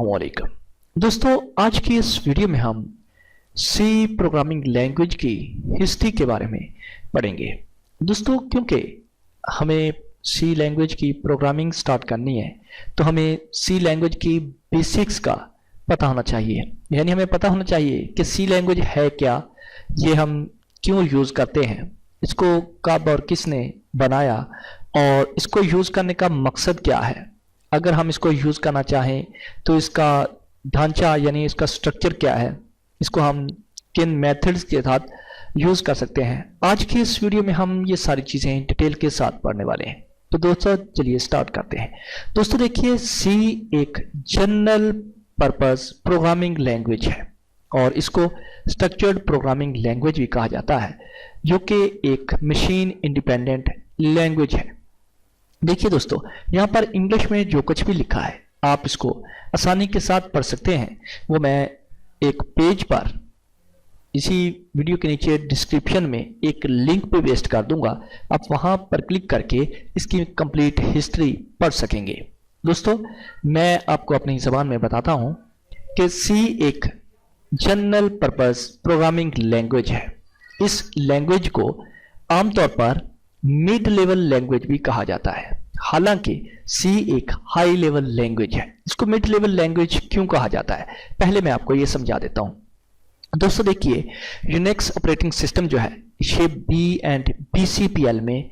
अस्सलामुअलैकुम दोस्तों, आज की इस वीडियो में हम सी प्रोग्रामिंग लैंग्वेज की हिस्ट्री के बारे में पढ़ेंगे। दोस्तों, क्योंकि हमें सी लैंग्वेज की प्रोग्रामिंग स्टार्ट करनी है तो हमें सी लैंग्वेज की बेसिक्स का पता होना चाहिए। यानी हमें पता होना चाहिए कि सी लैंग्वेज है क्या, ये हम क्यों यूज़ करते हैं, इसको कब और किसने बनाया और इसको यूज़ करने का मकसद क्या है। अगर हम इसको यूज़ करना चाहें तो इसका ढांचा यानी इसका स्ट्रक्चर क्या है, इसको हम किन मेथड्स के साथ यूज़ कर सकते हैं। आज की इस वीडियो में हम ये सारी चीज़ें डिटेल के साथ पढ़ने वाले हैं। तो दोस्तों चलिए स्टार्ट करते हैं। दोस्तों देखिए, सी एक जनरल पर्पस प्रोग्रामिंग लैंग्वेज है और इसको स्ट्रक्चर्ड प्रोग्रामिंग लैंग्वेज भी कहा जाता है, जो कि एक मशीन इंडिपेंडेंट लैंग्वेज है। देखिए दोस्तों, यहाँ पर इंग्लिश में जो कुछ भी लिखा है आप इसको आसानी के साथ पढ़ सकते हैं। वो मैं एक पेज पर इसी वीडियो के नीचे डिस्क्रिप्शन में एक लिंक पे पेस्ट कर दूंगा, आप वहां पर क्लिक करके इसकी कंप्लीट हिस्ट्री पढ़ सकेंगे। दोस्तों, मैं आपको अपनी ज़बान में बताता हूं कि सी एक जनरल पर्पस प्रोग्रामिंग लैंग्वेज है। इस लैंग्वेज को आमतौर पर मिड लेवल लैंग्वेज भी कहा जाता है, हालांकि सी एक हाई लेवल लैंग्वेज है। इसको मिड लेवल लैंग्वेज क्यों कहा जाता है, पहले मैं आपको यह समझा देता हूं। दोस्तों देखिए, यूनिक्स ऑपरेटिंग सिस्टम जो है ये BCPL में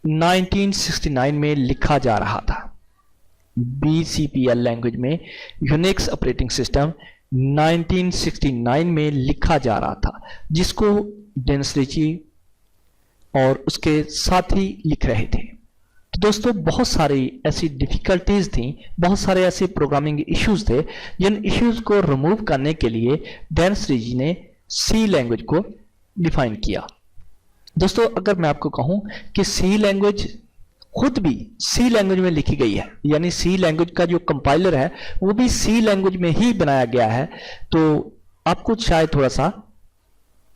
1969 में लिखा जा रहा था। BCPL लैंग्वेज में यूनिक्स ऑपरेटिंग सिस्टम 1969 में लिखा जा रहा था, जिसको डेनिस रिची और उसके साथी लिख रहे थे। तो दोस्तों, बहुत सारी ऐसी डिफिकल्टीज थी, बहुत सारे ऐसे प्रोग्रामिंग इश्यूज थे जिन इश्यूज को रिमूव करने के लिए डेनिस रिची ने सी लैंग्वेज को डिफाइन किया। दोस्तों, अगर मैं आपको कहूं कि सी लैंग्वेज खुद भी सी लैंग्वेज में लिखी गई है, यानी सी लैंग्वेज का जो कंपाइलर है वो भी सी लैंग्वेज में ही बनाया गया है, तो आपको शायद थोड़ा सा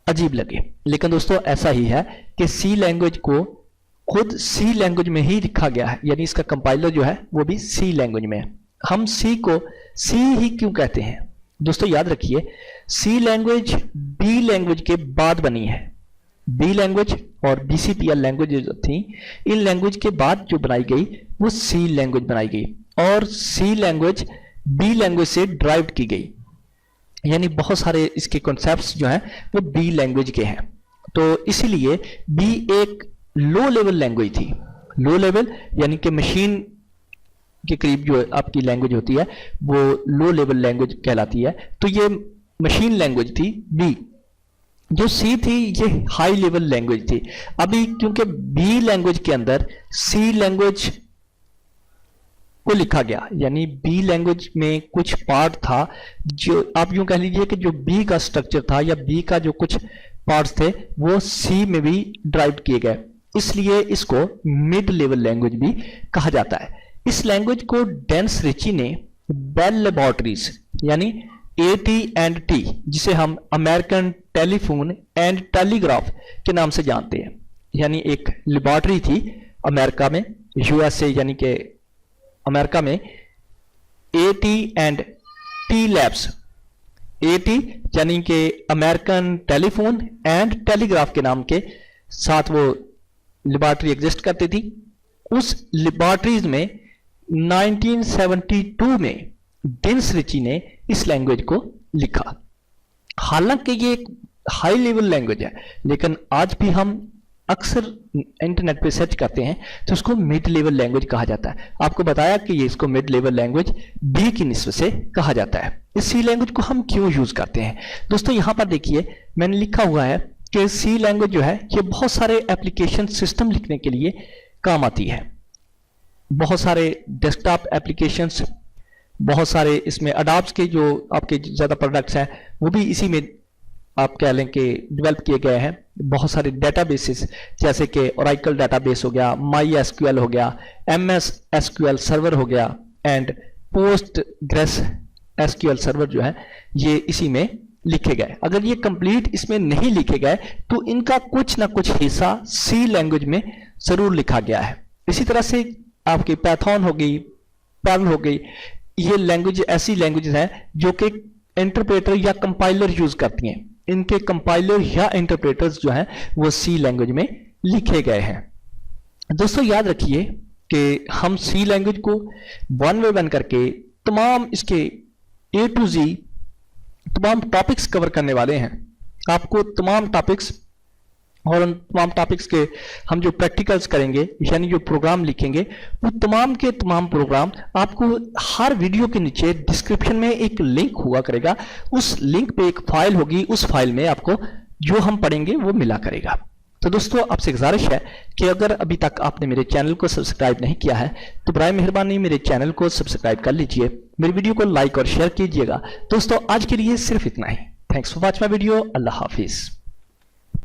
अजीब लगे, लेकिन दोस्तों ऐसा ही है कि सी लैंग्वेज को खुद सी लैंग्वेज में ही लिखा गया है, यानी इसका कंपाइलर जो है वो भी सी लैंग्वेज में है। हम सी को सी ही क्यों कहते हैं? दोस्तों याद रखिए, सी लैंग्वेज बी लैंग्वेज के बाद बनी है। बी लैंग्वेज और BCPL लैंग्वेज जो थी, इन लैंग्वेज के बाद जो बनाई गई वो सी लैंग्वेज बनाई गई और सी लैंग्वेज बी लैंग्वेज से ड्राइव की गई, यानी बहुत सारे इसके कॉन्सेप्ट्स जो हैं वो बी लैंग्वेज के हैं। तो इसीलिए बी एक लो लेवल लैंग्वेज थी। लो लेवल यानी कि मशीन के करीब जो आपकी लैंग्वेज होती है वो लो लेवल लैंग्वेज कहलाती है। तो ये मशीन लैंग्वेज थी बी। जो सी थी ये हाई लेवल लैंग्वेज थी। अभी क्योंकि बी लैंग्वेज के अंदर सी लैंग्वेज को लिखा गया, यानी बी लैंग्वेज में कुछ पार्ट था जो आप यूं कह लीजिए कि जो बी का स्ट्रक्चर था या बी का जो कुछ पार्ट्स थे वो सी में भी ड्राइव किए गए, इसलिए इसको मिड लेवल लैंग्वेज भी कहा जाता है। इस लैंग्वेज को डेनिस रिची ने बेल लैबोरेटरीज यानी AT&T, जिसे हम अमेरिकन टेलीफोन एंड टेलीग्राफ के नाम से जानते हैं, यानी एक लेबोरेटरी थी अमेरिका में, USA यानी कि अमेरिका में AT&T लैब्स, AT यानी कि अमेरिकन टेलीफोन एंड टेलीग्राफ के नाम के साथ वो लेबोरेटरी एग्जिस्ट करती थी। उस लेबोरेटरीज में 1972 में डेनिस रिची ने इस लैंग्वेज को लिखा। हालांकि ये एक हाई लेवल लैंग्वेज है, लेकिन आज भी हम अक्सर इंटरनेट पे सर्च करते हैं तो उसको मिड लेवल लैंग्वेज कहा जाता है। आपको बताया कि ये इसको मिड लेवल लैंग्वेज बी की निस्बत से कहा जाता है। इस सी लैंग्वेज को हम क्यों यूज करते हैं? दोस्तों यहां पर देखिए, मैंने लिखा हुआ है कि सी लैंग्वेज जो है ये बहुत सारे एप्लीकेशन सिस्टम लिखने के लिए काम आती है। बहुत सारे डेस्कटॉप एप्लीकेशंस, बहुत सारे इसमें अडोब्स के जो आपके ज्यादा प्रोडक्ट्स हैं वो भी इसी में आप कह लें कि डेवलप किए गए हैं। बहुत सारे डेटाबेसेस जैसे कि ओरेकल डेटाबेस हो गया, MySQL हो गया, MS SQL सर्वर हो गया एंड पोस्टग्रेस SQL सर्वर जो है ये इसी में लिखे गए। अगर ये कंप्लीट इसमें नहीं लिखे गए तो इनका कुछ ना कुछ हिस्सा सी लैंग्वेज में जरूर लिखा गया है। इसी तरह से आपकी पैथॉन हो गई, पर्ल हो गई, ये लैंग्वेज ऐसी लैंग्वेज है जो कि इंटरप्रेटर या कंपाइलर यूज करती हैं। इनके कंपाइलर या इंटरप्रेटर्स जो हैं वो सी लैंग्वेज में लिखे गए हैं। दोस्तों याद रखिए कि हम सी लैंग्वेज को वन बाय वन करके तमाम इसके ए टू जी तमाम टॉपिक्स कवर करने वाले हैं। आपको तमाम टॉपिक्स और उन तमाम टॉपिक्स के हम जो प्रैक्टिकल्स करेंगे यानी जो प्रोग्राम लिखेंगे वो तमाम के तमाम प्रोग्राम आपको हर वीडियो के नीचे डिस्क्रिप्शन में एक लिंक हुआ करेगा। उस लिंक पे एक फाइल होगी, उस फाइल में आपको जो हम पढ़ेंगे वो मिला करेगा। तो दोस्तों आपसे गुजारिश है कि अगर अभी तक आपने मेरे चैनल को सब्सक्राइब नहीं किया है तो बराए मेहरबानी मेरे चैनल को सब्सक्राइब कर लीजिए, मेरी वीडियो को लाइक और शेयर कीजिएगा। दोस्तों आज के लिए सिर्फ इतना ही। Thanks for watching my video. अल्लाह हाफिज।